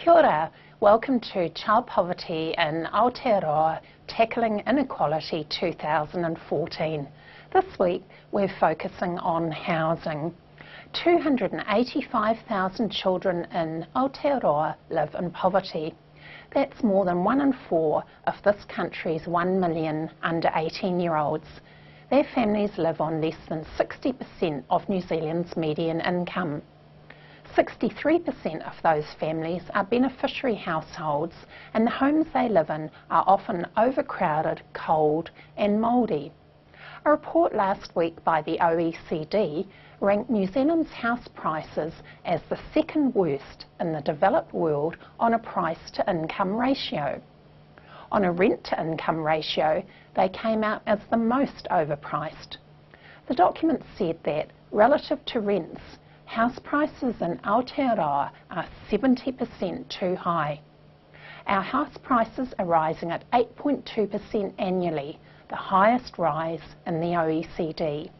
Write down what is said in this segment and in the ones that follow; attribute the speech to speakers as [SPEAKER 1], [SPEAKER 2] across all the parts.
[SPEAKER 1] Kia ora. Welcome to Child Poverty in Aotearoa, Tackling Inequality 2014. This week we're focusing on housing. 285,000 children in Aotearoa live in poverty. That's more than 1 in 4 of this country's 1 million under 18-year-olds. Their families live on less than 60% of New Zealand's median income. 63% of those families are beneficiary households, and the homes they live in are often overcrowded, cold and mouldy. A report last week by the OECD ranked New Zealand's house prices as the second worst in the developed world on a price-to-income ratio. On a rent-to-income ratio, they came out as the most overpriced. The document said that, relative to rents, house prices in Aotearoa are 70% too high. Our house prices are rising at 8.2% annually, the highest rise in the OECD.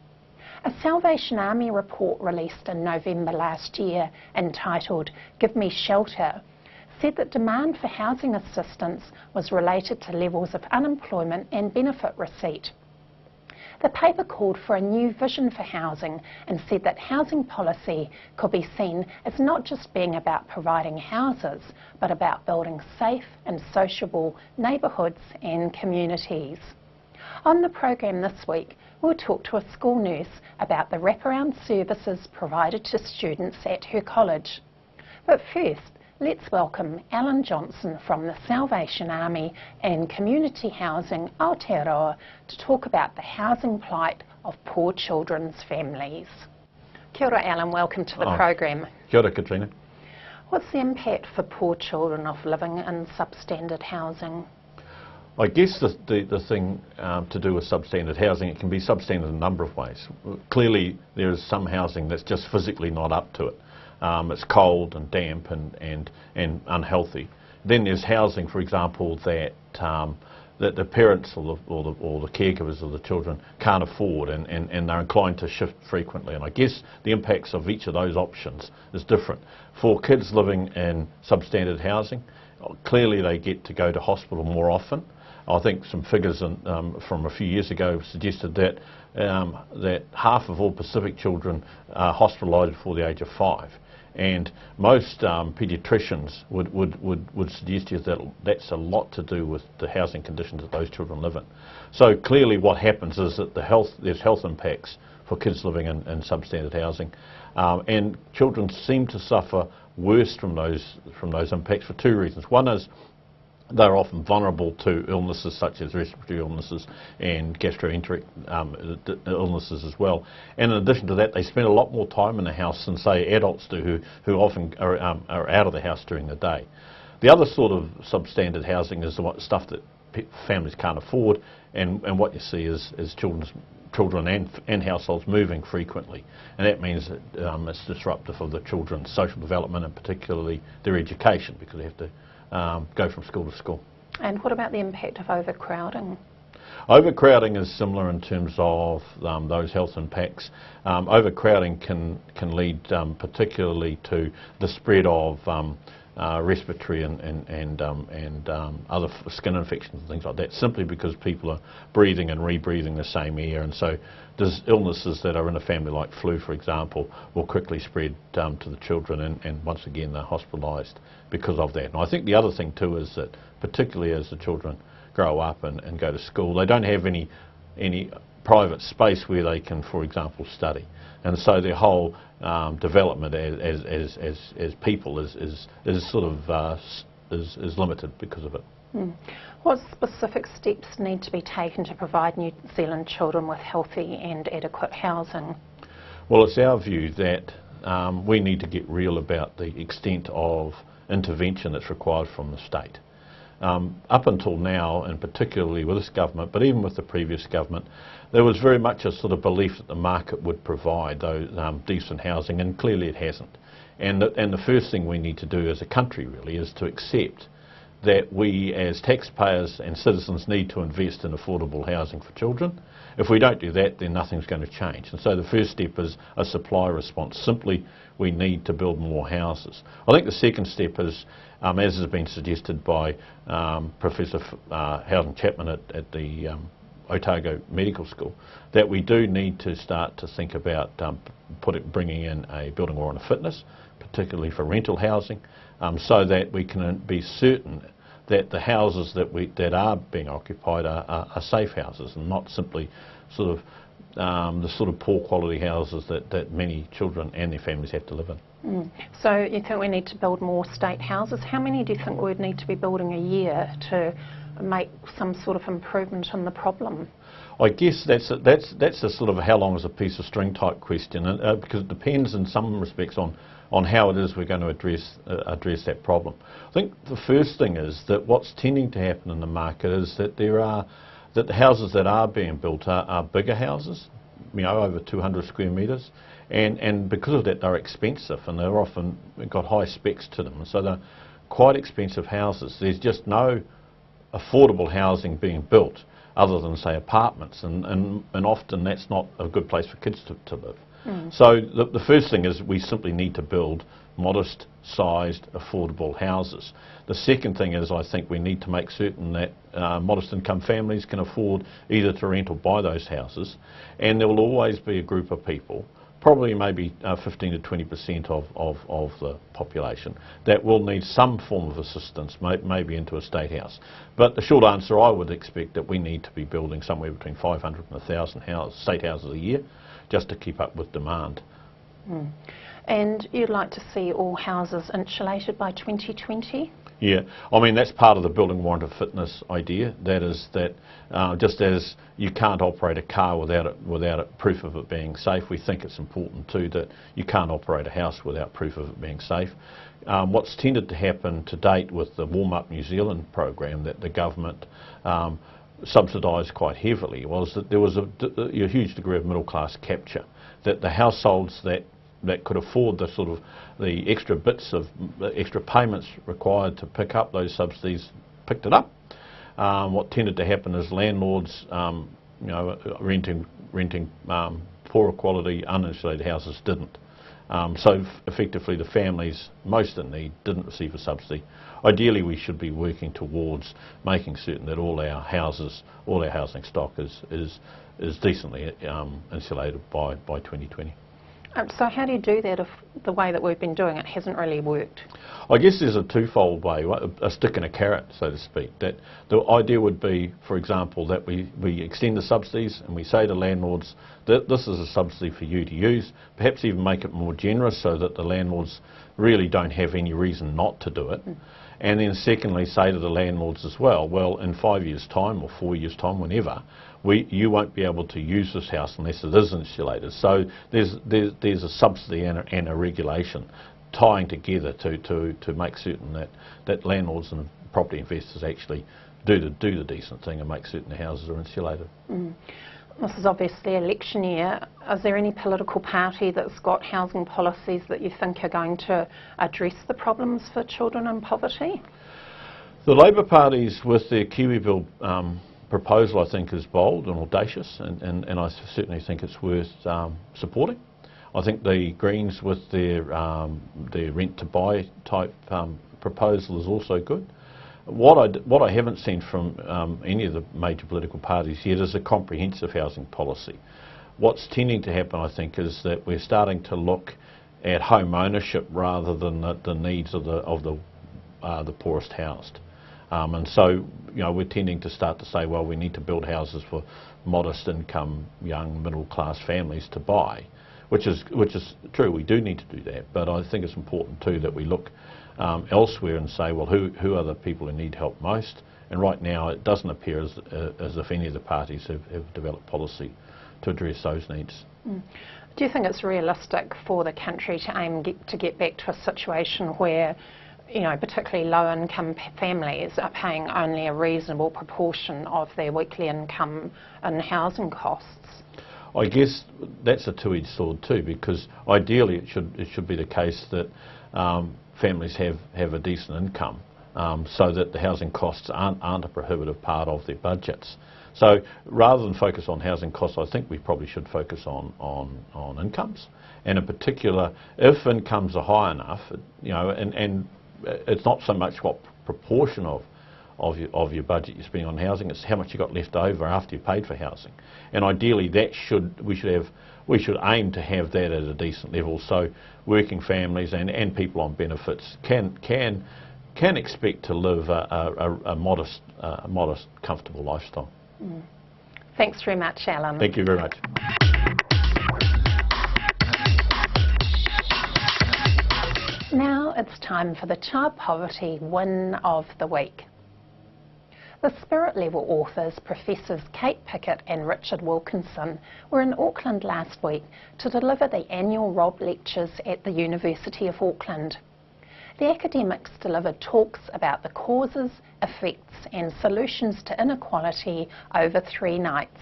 [SPEAKER 1] A Salvation Army report released in November last year, entitled "Give Me Shelter," said that demand for housing assistance was related to levels of unemployment and benefit receipt. The paper called for a new vision for housing and said that housing policy could be seen as not just being about providing houses, but about building safe and sociable neighbourhoods and communities. On the program this week, we'll talk to a school nurse about the wraparound services provided to students at her college. But first, let's welcome Alan Johnson from the Salvation Army and Community Housing Aotearoa to talk about the housing plight of poor children's families. Kia ora, Alan, welcome to the program.
[SPEAKER 2] Kia ora, Katrina.
[SPEAKER 1] What's the impact for poor children of living in substandard housing?
[SPEAKER 2] I guess the thing to do with substandard housing, it can be substandard in a number of ways. Clearly there is some housing that's just physically not up to it. It's cold and damp and unhealthy. Then there's housing, for example, that the parents or the caregivers of the children can't afford, and they're inclined to shift frequently. And I guess the impacts of each of those options is different. For kids living in substandard housing, clearly they get to go to hospital more often. I think some figures from a few years ago suggested that that half of all Pacific children are hospitalised before the age of 5. And most paediatricians would suggest to you that that's a lot to do with the housing conditions that those children live in. So clearly what happens is that there's health impacts for kids living in substandard housing, and children seem to suffer worse from those impacts for 2 reasons. One is they're often vulnerable to illnesses such as respiratory illnesses and gastroenteric illnesses as well. And in addition to that, they spend a lot more time in the house than, say, adults do, who often are out of the house during the day. The other sort of substandard housing is the stuff that families can't afford, and what you see is children and households moving frequently, and that means that it's disruptive of the children's social development and particularly their education, because they have to go from school to school.
[SPEAKER 1] And what about the impact of overcrowding?
[SPEAKER 2] Overcrowding is similar in terms of those health impacts. Overcrowding can lead particularly to the spread of respiratory and other skin infections and things like that, simply because people are breathing and rebreathing the same air, and so there's illnesses that are in a family, like flu, for example, will quickly spread to the children, and once again they're hospitalised because of that. And I think the other thing too is that, particularly as the children grow up and go to school, they don't have any private space where they can, for example, study, and so their whole development as people is sort of is limited because of it.
[SPEAKER 1] What specific steps need to be taken to provide New Zealand children with healthy and adequate housing?
[SPEAKER 2] Well, it's our view that we need to get real about the extent of intervention that's required from the state. Up until now, and particularly with this government, but even with the previous government, there was very much a sort of belief that the market would provide those decent housing, and clearly it hasn't. And the first thing we need to do as a country really is to accept that we as taxpayers and citizens need to invest in affordable housing for children, If we don't do that, then nothing's going to change. And so the first step is a supply response. Simply, we need to build more houses. I think the second step is, as has been suggested by Professor Howden Chapman at the Otago Medical School, that we do need to start to think about bringing in a building warrant of fitness, particularly for rental housing, so that we can be certain that the houses that are being occupied are safe houses and not simply sort of the sort of poor quality houses that many children and their families have to live in.
[SPEAKER 1] So you think we need to build more state houses? How many do you think we'd need to be building a year to make some sort of improvement in the problem?
[SPEAKER 2] I guess that's a sort of how long is a piece of string type question, because it depends in some respects on how it is we're going to address that problem. I think the first thing is that what's tending to happen in the market is that the houses that are being built are bigger houses, over 200 square metres, and because of that they're expensive and they're often got high specs to them, and so they're quite expensive houses. There's just no affordable housing being built other than, say, apartments, and often that's not a good place for kids to live. So the first thing is we simply need to build modest sized affordable houses. The second thing is I think we need to make certain that modest income families can afford either to rent or buy those houses, and there will always be a group of people, probably maybe 15 to 20% of the population, that will need some form of assistance, maybe into a state house. But the short answer, I would expect that we need to be building somewhere between 500 and 1,000 state houses a year, just to keep up with demand.
[SPEAKER 1] And you'd like to see all houses insulated by 2020?
[SPEAKER 2] Yeah, I mean that's part of the building warrant of fitness idea. That is that just as you can't operate a car without proof of it being safe, we think it's important too that you can't operate a house without proof of it being safe. What's tended to happen to date with the Warm Up New Zealand program that the government subsidised quite heavily was that there was a huge degree of middle class capture, that the households that could afford the extra bits of extra payments required to pick up those subsidies picked it up. What tended to happen is landlords renting poorer quality uninsulated houses didn't. So effectively the families most in need didn't receive a subsidy. Ideally we should be working towards making certain that all our housing stock is decently insulated by 2020.
[SPEAKER 1] So how do you do that if the way that we've been doing it hasn't really worked?
[SPEAKER 2] I guess there's a twofold way, a stick and a carrot, so to speak. That the idea would be, for example, that we extend the subsidies and we say to landlords that this is a subsidy for you to use, perhaps even make it more generous so that the landlords really don't have any reason not to do it. And then secondly, say to the landlords as well, well, in 5 years' time or 4 years' time, whenever, you won't be able to use this house unless it is insulated. So there's a subsidy and a regulation tying together to make certain that landlords and property investors actually do the decent thing and make certain the houses are insulated.
[SPEAKER 1] This is obviously election year. Is there any political party that's got housing policies that you think are going to address the problems for children in poverty?
[SPEAKER 2] The Labor Party's with their Kiwi Bill proposal I think is bold and audacious, and I certainly think it's worth supporting. I think the Greens with their rent to buy type proposal is also good. What I haven't seen from any of the major political parties yet is a comprehensive housing policy. What's tending to happen, I think, is that we're starting to look at home ownership rather than the needs of the poorest housed. And so, we're tending to start to say, well, we need to build houses for modest income, young, middle class families to buy, which is true. We do need to do that, but I think it's important too that we look elsewhere and say, well, who are the people who need help most? And right now, it doesn't appear as if any of the parties have developed policy to address those needs.
[SPEAKER 1] Do you think it's realistic for the country to aim to get back to a situation where, particularly low-income families are paying only a reasonable proportion of their weekly income in housing costs?
[SPEAKER 2] I guess that's a two-edged sword too, because ideally it should be the case that families have a decent income so that the housing costs aren't a prohibitive part of their budgets. So rather than focus on housing costs, I think we probably should focus on incomes, and in particular, if incomes are high enough, you know, and it's not so much what proportion of your budget you're spending on housing, it's how much you got left over after you paid for housing, and ideally we should aim to have that at a decent level, so working families and people on benefits can expect to live a modest, comfortable lifestyle.
[SPEAKER 1] Mm. Thanks very much, Alan.
[SPEAKER 2] Thank you very much.
[SPEAKER 1] Now it's time for the Child Poverty Win of the Week. The Spirit Level authors, Professors Kate Pickett and Richard Wilkinson, were in Auckland last week to deliver the annual Rob Lectures at the University of Auckland. The academics delivered talks about the causes, effects and solutions to inequality over 3 nights.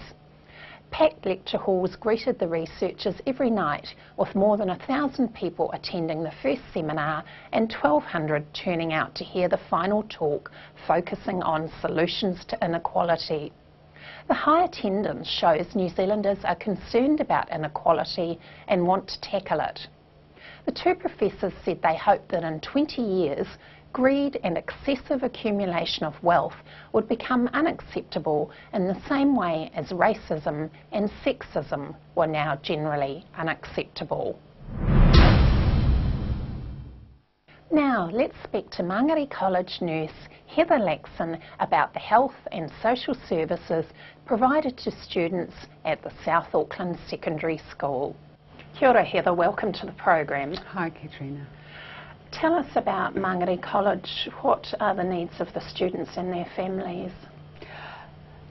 [SPEAKER 1] Packed lecture halls greeted the researchers every night, with more than 1,000 people attending the first seminar and 1,200 turning out to hear the final talk, focusing on solutions to inequality. The high attendance shows New Zealanders are concerned about inequality and want to tackle it. The 2 professors said they hope that in 20 years, greed and excessive accumulation of wealth would become unacceptable in the same way as racism and sexism were now generally unacceptable. Now let's speak to Mangere College nurse Heather Laxon about the health and social services provided to students at the South Auckland Secondary School. Kia ora, Heather, welcome to the program.
[SPEAKER 3] Hi, Katrina.
[SPEAKER 1] Tell us about Mangere College. What are the needs of the students and their families?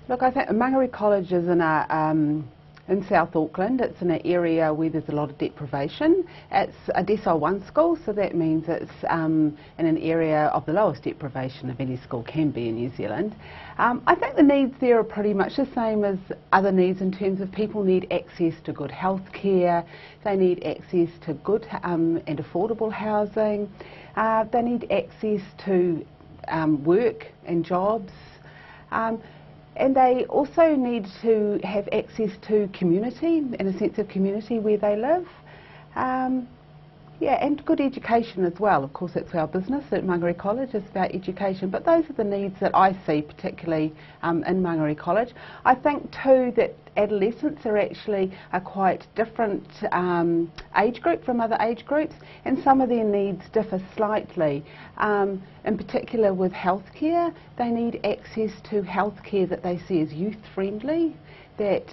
[SPEAKER 3] Look, I think Mangere College is in South Auckland. It's in an area where there's a lot of deprivation. It's a Decile 1 school, so that means it's in an area of the lowest deprivation of any school can be in New Zealand. I think the needs there are pretty much the same as other needs in terms of people need access to good health care, they need access to good and affordable housing, they need access to work and jobs. And they also need to have access to community, and a sense of community where they live. Yeah, and good education as well. Of course, that's our business at Mangere College, is about education. But those are the needs that I see, particularly in Mangere College. I think too that adolescents are actually a quite different age group from other age groups, and some of their needs differ slightly. In particular with healthcare, they need access to healthcare that they see as youth friendly, that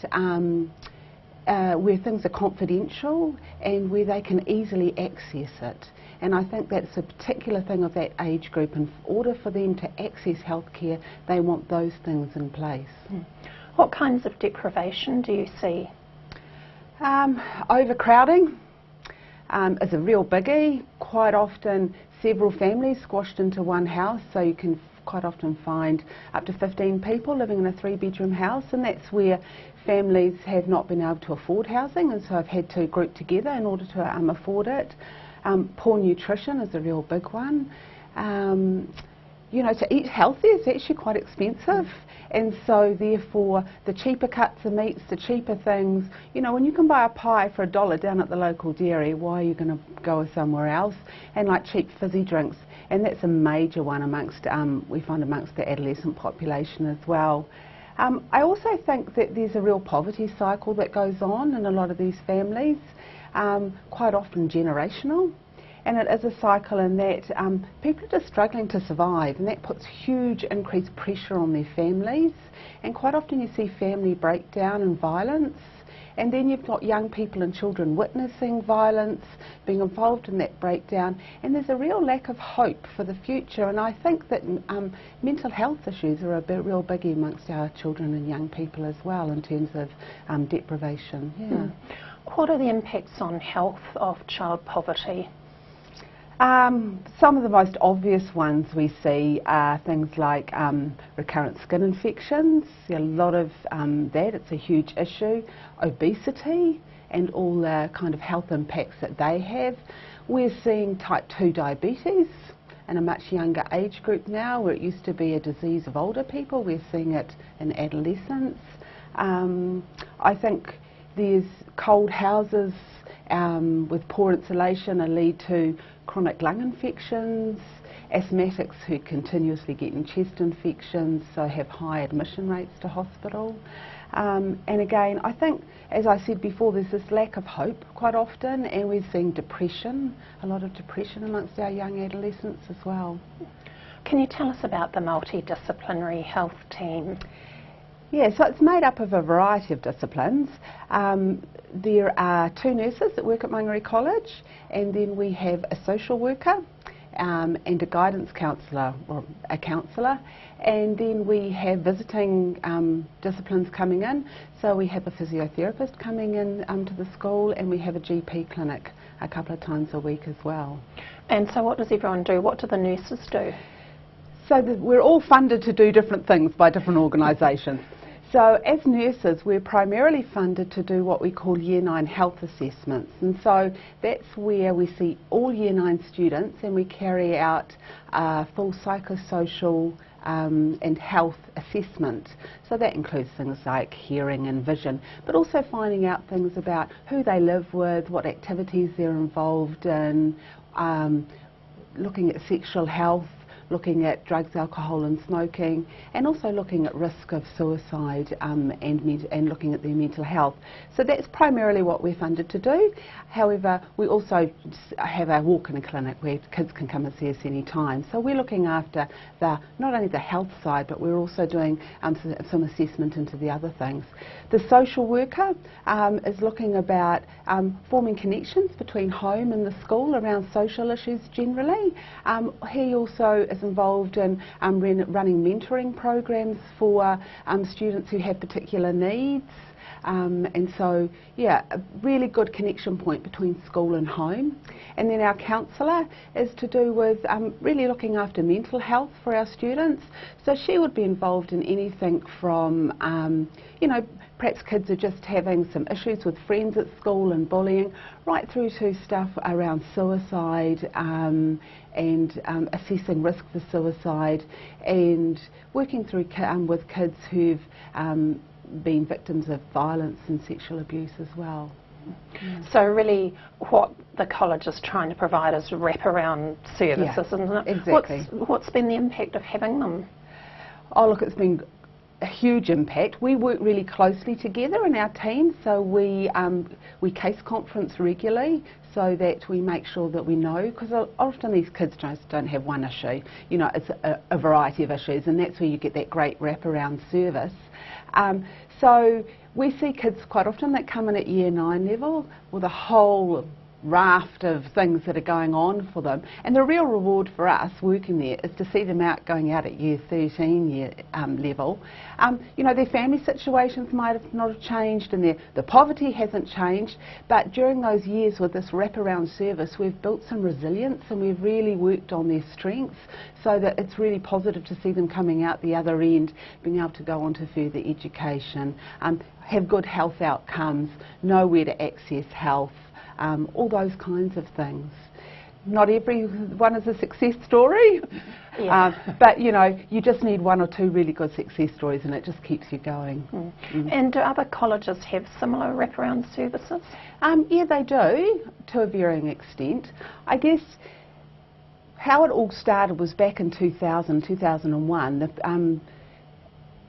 [SPEAKER 3] where things are confidential and where they can easily access it. And I think that's a particular thing of that age group. In order for them to access healthcare, they want those things in place.
[SPEAKER 1] What kinds of deprivation do you see?
[SPEAKER 3] Overcrowding is a real biggie. Quite often several families squashed into one house, so you can quite often find up to 15 people living in a 3-bedroom house, and that's where families have not been able to afford housing, and so have had to group together in order to afford it. Poor nutrition is a real big one. You know, to eat healthy is actually quite expensive, and so therefore the cheaper cuts of meats, the cheaper things, you know, when you can buy a pie for $1 down at the local dairy, why are you going to go somewhere else? And like cheap fizzy drinks, and that's a major one amongst, we find amongst the adolescent population as well. I also think that there's a real poverty cycle that goes on in a lot of these families, quite often generational. And it is a cycle in that people are just struggling to survive, and that puts huge increased pressure on their families. And quite often you see family breakdown and violence, and then you've got young people and children witnessing violence, being involved in that breakdown, and there's a real lack of hope for the future. And I think that mental health issues are a real biggie amongst our children and young people as well, in terms of deprivation. Yeah.
[SPEAKER 1] What are the impacts on health of child poverty?
[SPEAKER 3] Some of the most obvious ones we see are things like recurrent skin infections. A lot of that, it's a huge issue. Obesity and all the kind of health impacts that they have. We're seeing type 2 diabetes in a much younger age group now, where it used to be a disease of older people. We're seeing it in adolescents. I think there's cold houses with poor insulation that lead to chronic lung infections, asthmatics who continuously get chest infections, so have high admission rates to hospital. And again, I think, as I said before, there's this lack of hope quite often, and we're seeing depression, a lot of depression amongst our young adolescents as well.
[SPEAKER 1] Can you tell us about the multidisciplinary health team?
[SPEAKER 3] Yeah, so it's made up of a variety of disciplines. There are 2 nurses that work at Mangere College, and then we have a social worker and a guidance counsellor, or a counsellor, and then we have visiting disciplines coming in. So we have a physiotherapist coming in to the school, and we have a GP clinic a couple of times a week as well.
[SPEAKER 1] And so what does everyone do? What do the nurses do?
[SPEAKER 3] So we're all funded to do different things by different organisations. So as nurses, we're primarily funded to do what we call Year 9 health assessments, and so that's where we see all Year 9 students, and we carry out a full psychosocial and health assessment. So that includes things like hearing and vision, but also finding out things about who they live with, what activities they're involved in, looking at sexual health, looking at drugs, alcohol and smoking, and also looking at risk of suicide and looking at their mental health. So that's primarily what we're funded to do. However, we also have a walk-in clinic where kids can come and see us any time. So we're looking after not only the health side, but we're also doing some assessment into the other things. The social worker is looking about forming connections between home and the school around social issues generally. He also is involved in running mentoring programs for students who have particular needs. And so, yeah, a really good connection point between school and home. And then our counsellor is to do with really looking after mental health for our students. So she would be involved in anything from, you know, perhaps kids are just having some issues with friends at school and bullying, right through to stuff around suicide and assessing risk for suicide, and working through with kids who've been victims of violence and sexual abuse as well.
[SPEAKER 1] Yeah. So really what the college is trying to provide is wraparound services, isn't it?
[SPEAKER 3] Exactly.
[SPEAKER 1] What's been the impact of having them?
[SPEAKER 3] Oh look, it's been a huge impact. We work really closely together in our team, so we case conference regularly so that we make sure that we know, because often these kids just don't have one issue, you know, it's a variety of issues, and that's where you get that great wraparound service. So we see kids quite often that come in at Year 9 level with a whole raft of things that are going on for them, and the real reward for us working there is to see them going out at Year 13 level. You know, their family situations might not have changed, and the poverty hasn't changed, but during those years with this wraparound service we've built some resilience, and we've really worked on their strengths, so that it's really positive to see them coming out the other end, being able to go on to further education, have good health outcomes, know where to access health, all those kinds of things. Not every one is a success story, but you know, you just need 1 or 2 really good success stories, and it just keeps you going.
[SPEAKER 1] And do other colleges have similar wraparound services?
[SPEAKER 3] Yeah, they do, to a varying extent. I guess how it all started was back in 2001. The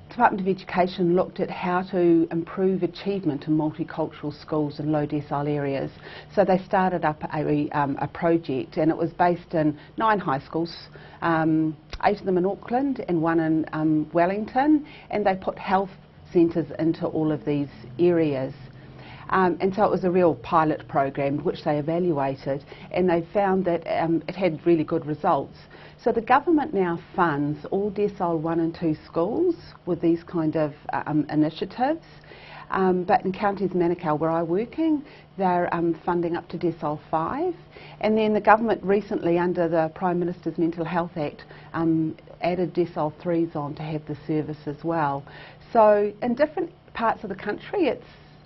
[SPEAKER 3] Department of Education looked at how to improve achievement in multicultural schools in low decile areas. So they started up a project, and it was based in 9 high schools, 8 of them in Auckland and 1 in Wellington, and they put health centres into all of these areas. And so it was a real pilot program which they evaluated, and they found that it had really good results. So the government now funds all decile 1 and 2 schools with these kind of initiatives, but in counties Manukau where I'm working, they're funding up to decile 5, and then the government recently, under the Prime Minister's Mental Health Act, added decile 3s on to have the service as well. So in different parts of the country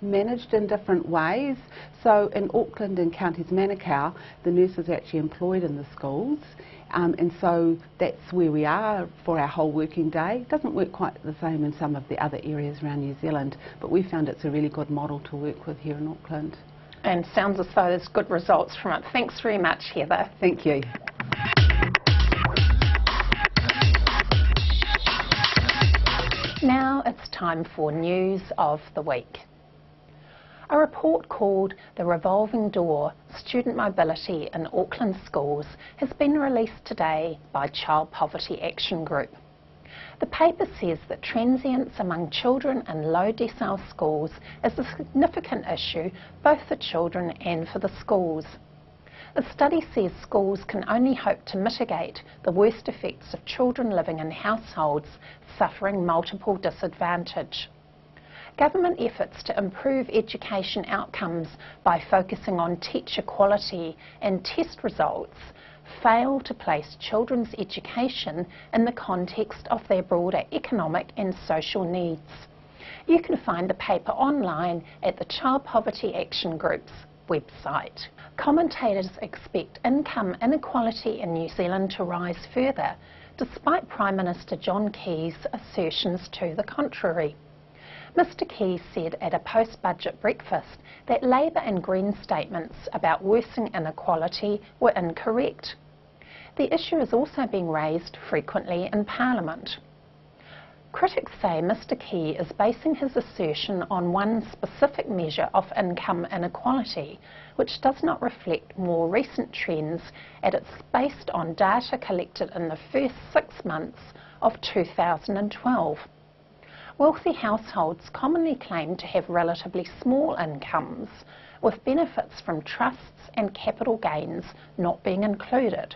[SPEAKER 3] managed in different ways. So in Auckland and Counties Manukau, the nurses are actually employed in the schools, and so that's where we are for our whole working day. It doesn't work quite the same in some of the other areas around New Zealand, but we found it's a really good model to work with here in Auckland.
[SPEAKER 1] And sounds as though there's good results from it. Thanks very much, Heather.
[SPEAKER 3] Thank you.
[SPEAKER 1] Now it's time for News of the Week. A report called The Revolving Door, Student Mobility in Auckland Schools has been released today by Child Poverty Action Group. The paper says that transience among children in low decile schools is a significant issue both for children and for the schools. The study says schools can only hope to mitigate the worst effects of children living in households suffering multiple disadvantage. Government efforts to improve education outcomes by focusing on teacher quality and test results fail to place children's education in the context of their broader economic and social needs. You can find the paper online at the Child Poverty Action Group's website. Commentators expect income inequality in New Zealand to rise further, despite Prime Minister John Key's assertions to the contrary. Mr Key said at a post-budget breakfast that Labour and Green statements about worsening inequality were incorrect. The issue is also being raised frequently in Parliament. Critics say Mr Key is basing his assertion on one specific measure of income inequality, which does not reflect more recent trends, and it's based on data collected in the first 6 months of 2012. Wealthy households commonly claim to have relatively small incomes, with benefits from trusts and capital gains not being included.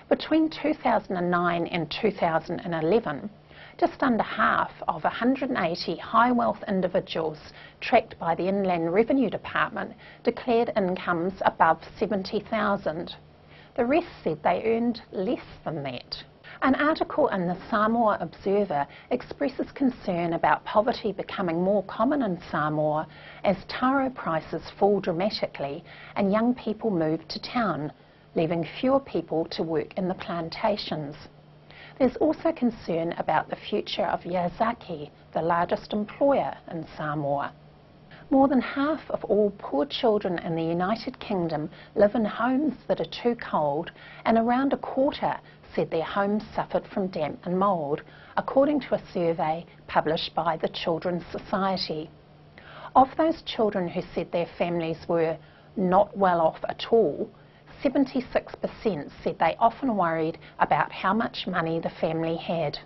[SPEAKER 1] Between 2009 and 2011, just under half of 180 high wealth individuals tracked by the Inland Revenue Department declared incomes above $70,000. The rest said they earned less than that. An article in the Samoa Observer expresses concern about poverty becoming more common in Samoa as taro prices fall dramatically and young people move to town, leaving fewer people to work in the plantations. There's also concern about the future of Yazaki, the largest employer in Samoa. More than half of all poor children in the United Kingdom live in homes that are too cold, and around a quarter said their homes suffered from damp and mould, according to a survey published by the Children's Society. Of those children who said their families were not well off at all, 76% said they often worried about how much money the family had.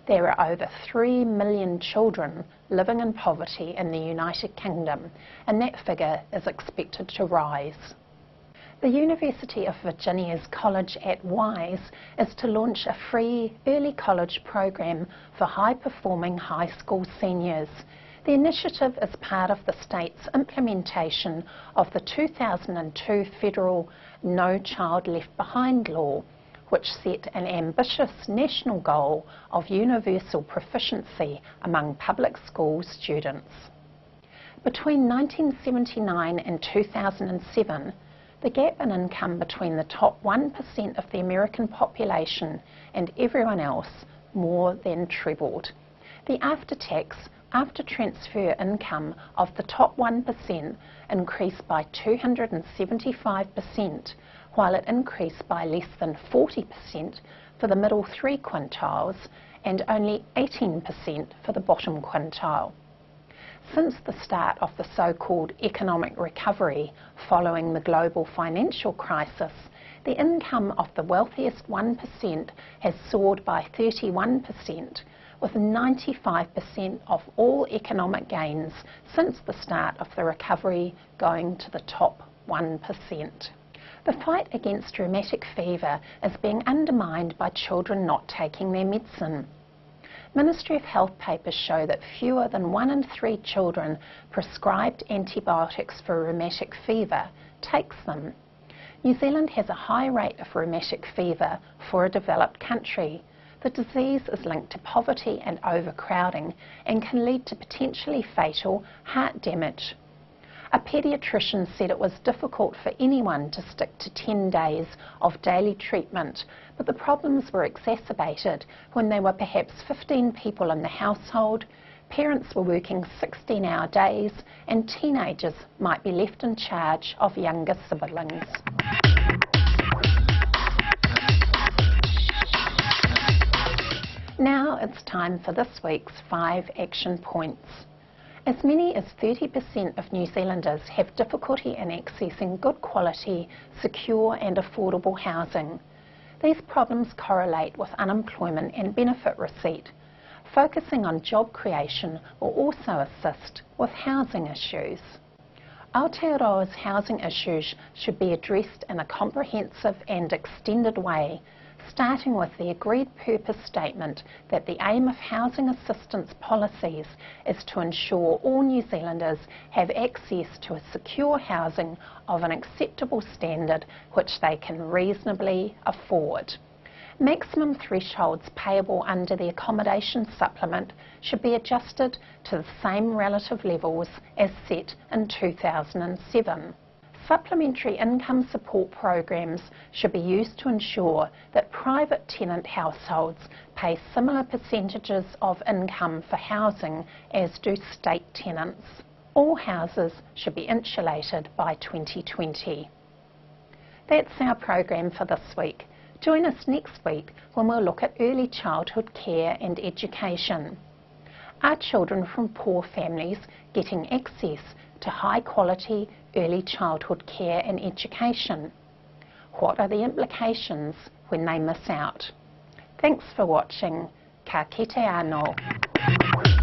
[SPEAKER 1] There are over 3 million children living in poverty in the United Kingdom, and that figure is expected to rise. The University of Virginia's College at Wise is to launch a free early college program for high-performing high school seniors. The initiative is part of the state's implementation of the 2002 federal No Child Left Behind law, which set an ambitious national goal of universal proficiency among public school students. Between 1979 and 2007, the gap in income between the top 1% of the American population and everyone else more than trebled. The after-tax, after-transfer income of the top 1% increased by 275%, while it increased by less than 40% for the middle 3 quintiles and only 18% for the bottom quintile. Since the start of the so-called economic recovery following the global financial crisis, the income of the wealthiest 1% has soared by 31%, with 95% of all economic gains since the start of the recovery going to the top 1%. The fight against rheumatic fever is being undermined by children not taking their medicine. Ministry of Health papers show that fewer than 1 in 3 children prescribed antibiotics for rheumatic fever takes them. New Zealand has a high rate of rheumatic fever for a developed country, The disease is linked to poverty and overcrowding and can lead to potentially fatal heart damage. A paediatrician said it was difficult for anyone to stick to 10 days of daily treatment, but the problems were exacerbated when there were perhaps 15 people in the household, parents were working 16-hour days, and teenagers might be left in charge of younger siblings. Now it's time for this week's 5 action points. As many as 30% of New Zealanders have difficulty in accessing good quality, secure and affordable housing. These problems correlate with unemployment and benefit receipt. Focusing on job creation will also assist with housing issues. Aotearoa's housing issues should be addressed in a comprehensive and extended way, starting with the agreed purpose statement that the aim of housing assistance policies is to ensure all New Zealanders have access to a secure housing of an acceptable standard which they can reasonably afford. Maximum thresholds payable under the accommodation supplement should be adjusted to the same relative levels as set in 2007. Supplementary income support programs should be used to ensure that private tenant households pay similar percentages of income for housing as do state tenants. All houses should be insulated by 2020. That's our program for this week. Join us next week when we'll look at early childhood care and education. Are children from poor families getting access to high quality early childhood care and education? What are the implications when they miss out? Thanks for watching. Ka kite anō.